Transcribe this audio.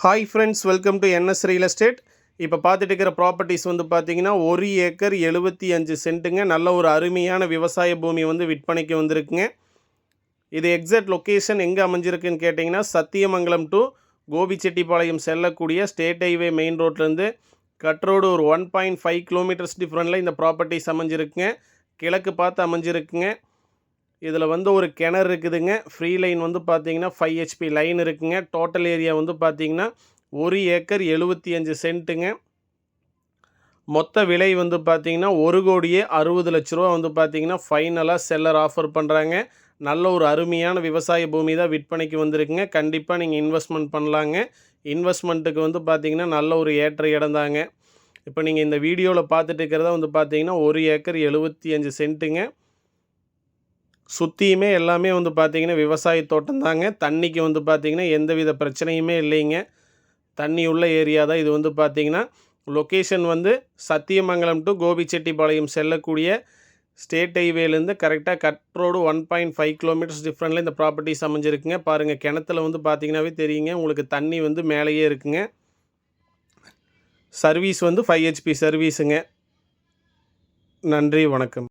Hi friends, welcome to NS real estate. இப்போ பார்த்துட்டு இருக்கிற ப்ராப்பர்ட்டிஸ் வந்து பார்த்தீங்கன்னா 1 ஏக்கர் 75 சென்ட்டுங்க. நல்ல ஒரு அருமையான விவசாய பூமி வந்து விற்பனைக்கு வந்திருக்குங்க. இது எக்ஸாக்ட் லொக்கேஷன் எங்கே அமைஞ்சிருக்குன்னு கேட்டிங்கன்னா, சத்தியமங்கலம் டு கோபிச்செட்டிப்பாளையம் செல்லக்கூடிய ஸ்டேட் ஹைவே மெயின் ரோட்லேருந்து கட் ரோடு ஒரு 1.5 கிலோமீட்டர்ஸ் டிஃப்ரெண்டில் இந்த ப்ராப்பர்ட்டிஸ் அமைஞ்சிருக்குங்க. கிழக்கு பார்த்து அமைஞ்சிருக்குங்க. இதில் வந்து ஒரு கிணறு இருக்குதுங்க. ஃப்ரீ லைன் வந்து பார்த்தீங்கன்னா 5 ஹெச்பி லைன் இருக்குங்க. டோட்டல் ஏரியா வந்து பார்த்தீங்கன்னா 1 ஏக்கர் 75 சென்ட்டுங்க. மொத்த விலை வந்து பார்த்தீங்கன்னா 1,60,00,000 வந்து பார்த்தீங்கன்னா ஃபைனலாக செல்லர் ஆஃபர் பண்ணுறாங்க. நல்ல ஒரு அருமையான விவசாய பூமி தான் விற்பனைக்கு வந்திருக்குங்க. கண்டிப்பாக நீங்கள் இன்வெஸ்ட்மெண்ட் பண்ணலாங்க. இன்வெஸ்ட்மெண்ட்டுக்கு வந்து பார்த்தீங்கன்னா நல்ல ஒரு ஏற்ற இடம் தாங்க. இப்போ நீங்கள் இந்த வீடியோவில் பார்த்துட்டு இருக்கிறதா வந்து பார்த்தீங்கன்னா 1 ஏக்கர் 75 சென்ட்டுங்க. சுற்றியுமே எல்லாமே வந்து பார்த்திங்கன்னா விவசாய தோட்டம் தாங்க. தண்ணிக்கு வந்து பார்த்திங்கன்னா எந்தவித பிரச்சனையுமே இல்லைங்க. தண்ணி உள்ள ஏரியா தான் இது. வந்து பார்த்திங்கன்னா லொக்கேஷன் வந்து சத்தியமங்கலம் டு கோபிச்செட்டிப்பாளையம் செல்லக்கூடிய ஸ்டேட் ஹைவேலேருந்து கரெக்டாக கட் ரோடு 1.5 கிலோமீட்டர்ஸ் டிஃப்ரெண்டில் இந்த ப்ராப்பர்ட்டிஸ் அமைஞ்சிருக்குங்க. பாருங்கள், கிணத்துல வந்து பார்த்திங்கனாவே தெரியுங்க, உங்களுக்கு தண்ணி வந்து மேலேயே இருக்குங்க. சர்வீஸ் வந்து 5 ஹெச்பி சர்வீஸுங்க. நன்றி, வணக்கம்.